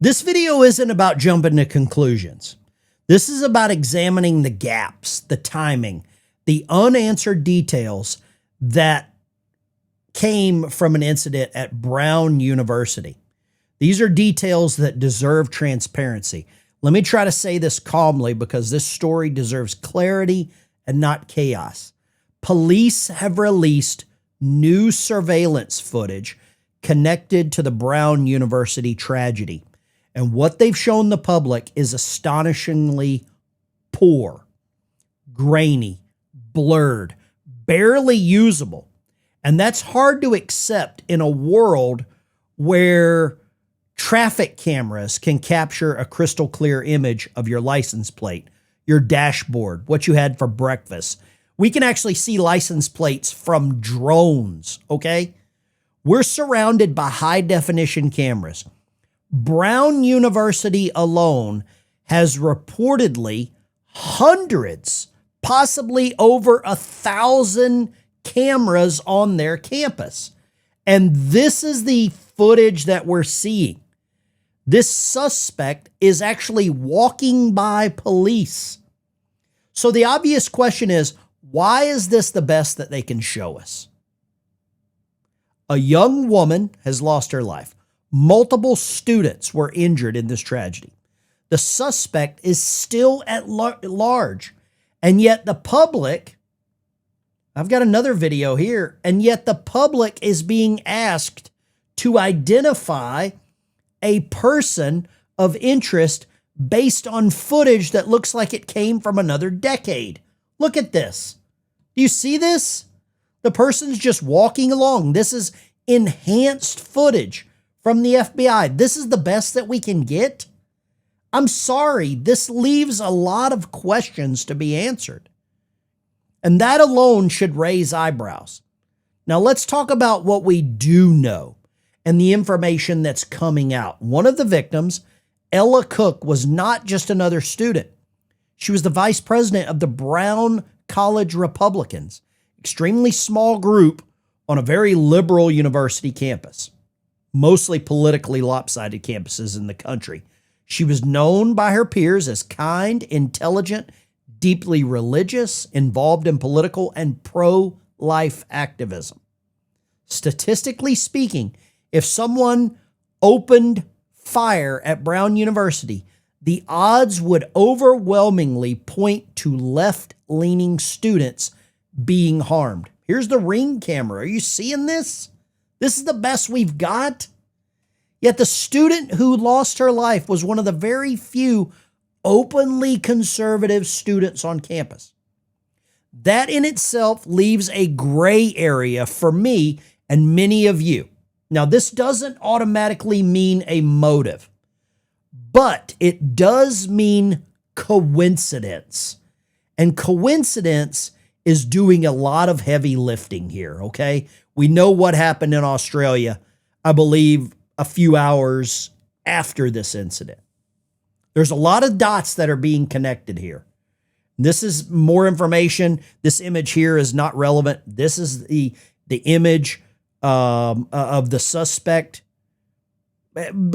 This video isn't about jumping to conclusions. This is about examining the gaps, the timing, the unanswered details that came from an incident at Brown University. These are details that deserve transparency. Let me try to say this calmly because this story deserves clarity and not chaos. Police have released new surveillance footage connected to the Brown University tragedy. And what they've shown the public is astonishingly poor, grainy, blurred, barely usable. And that's hard to accept in a world where traffic cameras can capture a crystal clear image of your license plate, your dashboard, what you had for breakfast. We can actually see license plates from drones, okay? We're surrounded by high definition cameras. Brown University alone has reportedly hundreds, possibly over 1,000 cameras on their campus. And this is the footage that we're seeing. This suspect is actually walking by police. So the obvious question is, why is this the best that they can show us? A young woman has lost her life. Multiple students were injured in this tragedy. The suspect is still at large. And yet the public, I've got another video here, and yet the public is being asked to identify a person of interest based on footage that looks like it came from another decade. Look at this. Do you see this? The person's just walking along. This is enhanced footage from the FBI. This is the best that we can get? I'm sorry, this leaves a lot of questions to be answered. And that alone should raise eyebrows. Now let's talk about what we do know and the information that's coming out. One of the victims, Ella Cook, was not just another student. She was the vice president of the Brown College Republicans, extremely small group on a very liberal university campus, mostly politically lopsided campuses in the country. She was known by her peers as kind, intelligent, deeply religious, involved in political and pro-life activism. Statistically speaking, if someone opened fire at Brown University, the odds would overwhelmingly point to left-leaning students being harmed. Here's the Ring camera. Are you seeing this? This is the best we've got. Yet the student who lost her life was one of the very few openly conservative students on campus. That in itself leaves a gray area for me and many of you. Now, this doesn't automatically mean a motive, but it does mean coincidence. And coincidence is doing a lot of heavy lifting here, okay? We know what happened in Australia, I believe, a few hours after this incident. There's a lot of dots that are being connected here. This is more information. This image here is not relevant. This is the image of the suspect.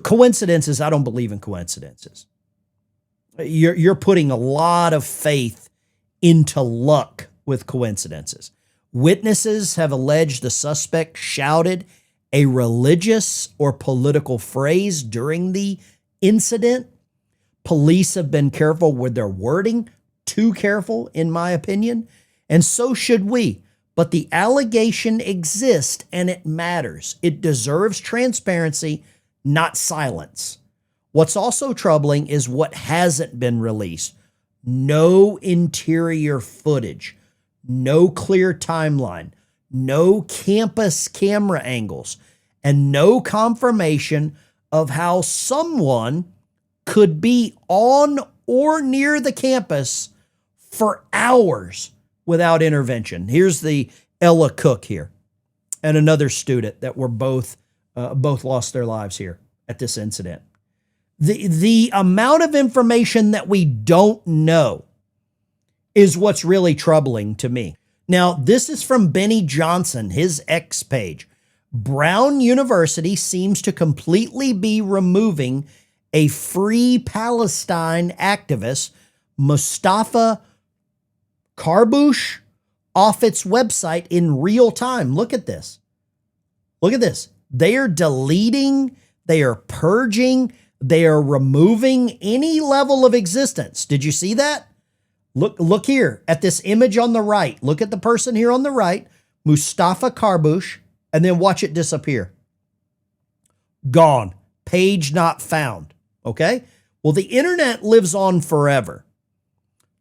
Coincidences, I don't believe in coincidences. You're putting a lot of faith into luck with coincidences. Witnesses have alleged the suspect shouted a religious or political phrase during the incident. Police have been careful with their wording, too careful, in my opinion, and so should we. But the allegation exists and it matters. It deserves transparency, not silence. What's also troubling is what hasn't been released. No interior footage, no clear timeline, no campus camera angles, and no confirmation of how someone could be on or near the campus for hours without intervention. Here's the Ella Cook here and another student that were both lost their lives here at this incident. The amount of information that we don't know is what's really troubling to me. Now, this is from Benny Johnson, his X page. Brown University seems to completely be removing a Free Palestine activist, Mustafa Karbouch, off its website in real time. Look at this. Look at this. They are deleting, they are purging, they are removing any level of existence. Did you see that? Look here at this image on the right. Look at the person here on the right, Mustafa Karbouch, and then watch it disappear. Gone. Page not found. Okay? Well, the internet lives on forever.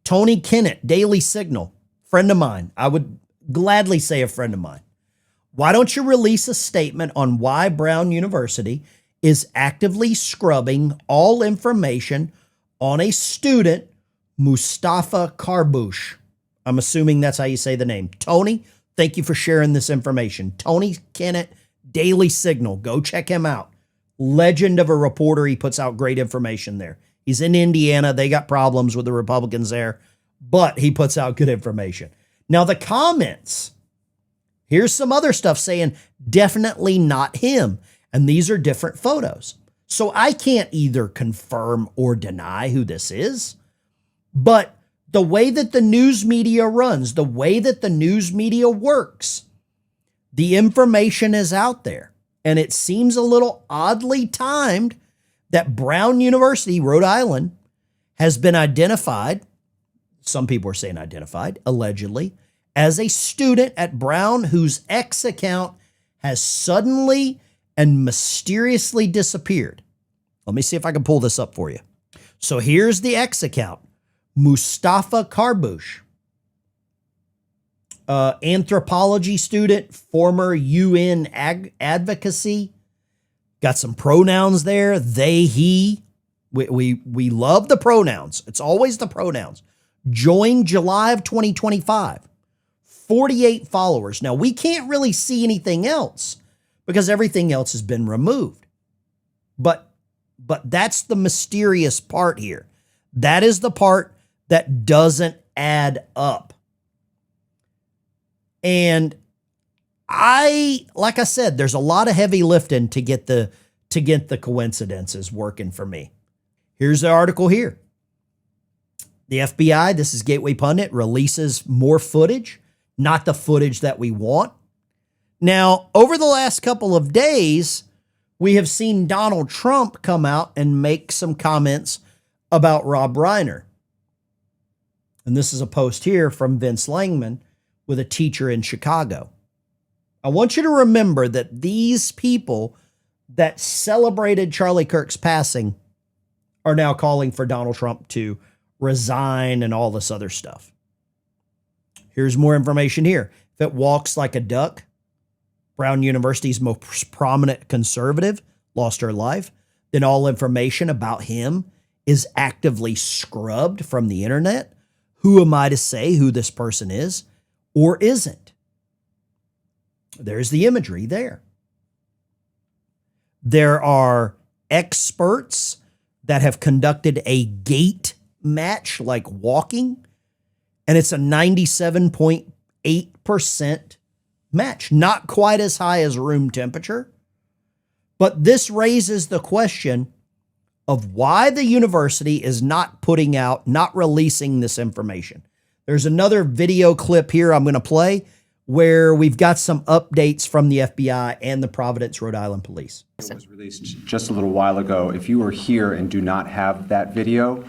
Tony Kennett, Daily Signal, friend of mine. I would gladly say a friend of mine. Why don't you release a statement on why Brown University is actively scrubbing all information on a student, Mustafa Karbouch? I'm assuming that's how you say the name. Tony, thank you for sharing this information. Tony Kennett, Daily Signal. Go check him out. Legend of a reporter. He puts out great information there. He's in Indiana. They got problems with the Republicans there, but he puts out good information. Now, the comments, here's some other stuff saying definitely not him. And these are different photos. So I can't either confirm or deny who this is. But the way that the news media runs, the way that the news media works, the information is out there. And it seems a little oddly timed that Brown University, Rhode Island, has been identified, some people are saying identified, allegedly, as a student at Brown whose X account has suddenly and mysteriously disappeared. Let me see if I can pull this up for you. So here's the X account. Mustafa Karbouch, anthropology student, former UN advocacy. Got some pronouns there. They, he. We love the pronouns. It's always the pronouns. Joined July of 2025. 48 followers. Now, we can't really see anything else because everything else has been removed. But that's the mysterious part here. That is the part that doesn't add up. And like I said, there's a lot of heavy lifting to get the coincidences working for me. Here's the article here. The FBI, this is Gateway Pundit, releases more footage, not the footage that we want. Now, over the last couple of days, we have seen Donald Trump come out and make some comments about Rob Reiner. And this is a post here from Vince Langman with a teacher in Chicago. I want you to remember that these people that celebrated Charlie Kirk's passing are now calling for Donald Trump to resign and all this other stuff. Here's more information here. If it walks like a duck, Brown University's most prominent conservative lost her life, then all information about him is actively scrubbed from the internet. Who am I to say who this person is or isn't? There's the imagery there. There are experts that have conducted a gait match like walking, and it's a 97.8% match. Not quite as high as room temperature, but this raises the question of why the university is not releasing this information. There's another video clip here I'm going to play where we've got some updates from the FBI and the Providence, Rhode Island police. It was released just a little while ago. If you were here and do not have that video,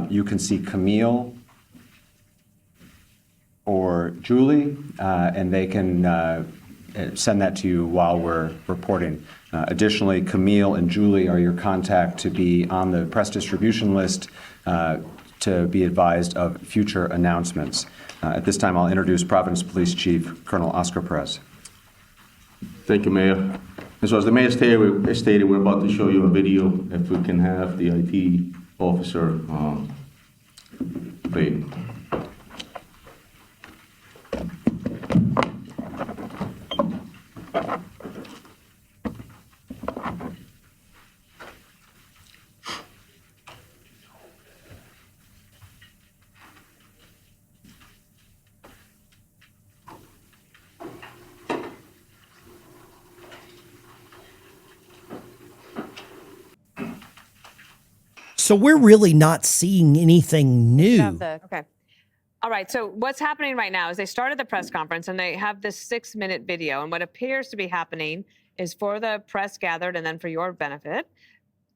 you can see Camille or Julie, and they can send that to you while we're reporting. Additionally, Camille and Julie are your contact to be on the press distribution list to be advised of future announcements. At this time, I'll introduce Providence Police Chief Colonel Oscar Perez. Thank you, Mayor. And so as the Mayor stated, we're about to show you a video. If we can have the IT officer play it. So we're really not seeing anything new. Okay. All right. So what's happening right now is they started the press conference and they have this 6-minute video. And what appears to be happening is for the press gathered and then for your benefit,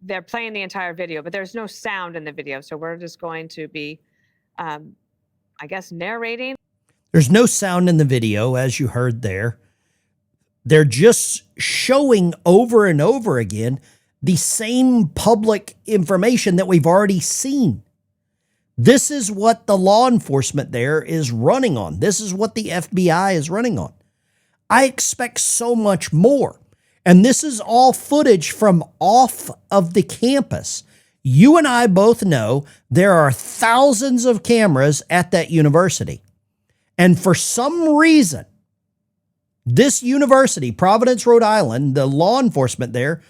they're playing the entire video, but there's no sound in the video. So we're just going to be, I guess, narrating. There's no sound in the video, as you heard there. They're just showing over and over again the same public information that we've already seen. This is what the law enforcement there is running on. This is what the FBI is running on. I expect so much more. And this is all footage from off of the campus. You and I both know there are thousands of cameras at that university. And for some reason, this university, Providence, Rhode Island, the law enforcement there,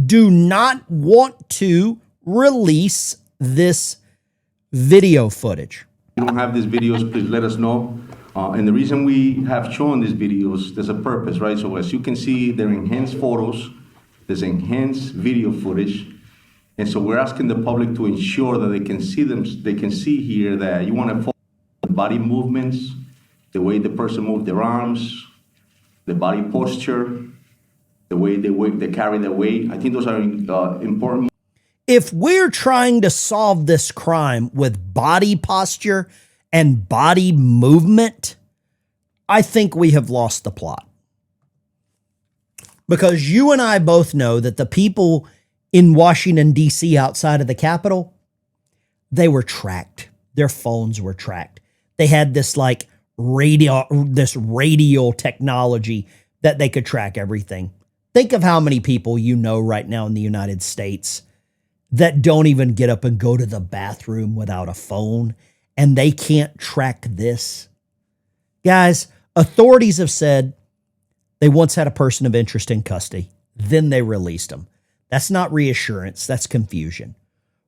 do not want to release this video footage. If you don't have these videos, please let us know. And the reason we have shown these videos, there's a purpose, right? So as you can see, they're enhanced photos, there's enhanced video footage. And so we're asking the public to ensure that they can see them. They can see here that you want to follow the body movements, the way the person moved their arms, the body posture, the way they carry their weight. I think those are important. If we're trying to solve this crime with body posture and body movement, I think we have lost the plot. Because you and I both know that the people in Washington, D.C. outside of the Capitol, they were tracked. Their phones were tracked. They had this like radial technology that they could track everything. Think of how many people you know right now in the United States that don't even get up and go to the bathroom without a phone, and they can't track this. Guys, authorities have said they once had a person of interest in custody. Then they released them. That's not reassurance. That's confusion.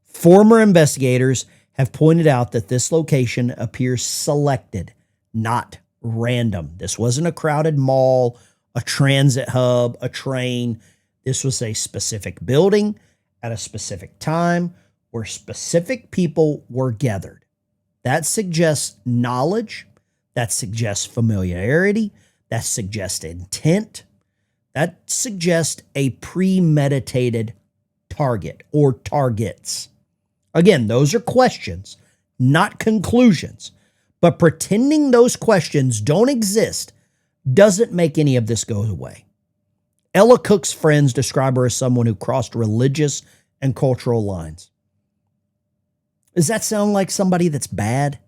Former investigators have pointed out that this location appears selected, not random. This wasn't a crowded mall, a transit hub, a train. This was a specific building at a specific time where specific people were gathered. That suggests knowledge. That suggests familiarity. That suggests intent. That suggests a premeditated target or targets. Again, those are questions, not conclusions. But pretending those questions don't exist doesn't make any of this go away. Ella Cook's friends describe her as someone who crossed religious and cultural lines. Does that sound like somebody that's bad?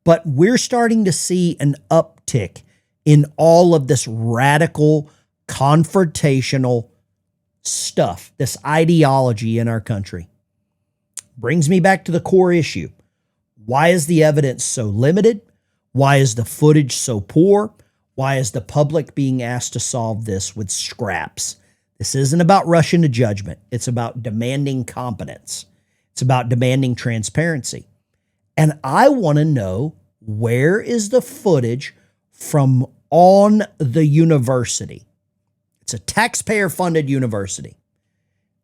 But we're starting to see an uptick in all of this radical, confrontational stuff, this ideology in our country. Brings me back to the core issue. Why is the evidence so limited? Why is the footage so poor? Why is the public being asked to solve this with scraps? This isn't about rushing to judgment. It's about demanding competence. It's about demanding transparency. And I want to know, where is the footage from on the university? It's a taxpayer-funded university.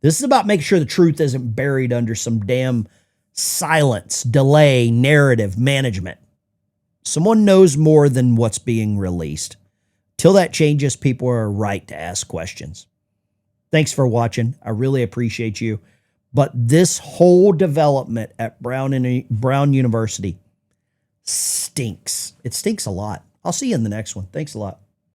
This is about making sure the truth isn't buried under some damn silence, delay, narrative, management. Someone knows more than what's being released. Till that changes, people are right to ask questions. Thanks for watching. I really appreciate you. But this whole development at Brown University stinks. It stinks a lot. I'll see you in the next one. Thanks a lot.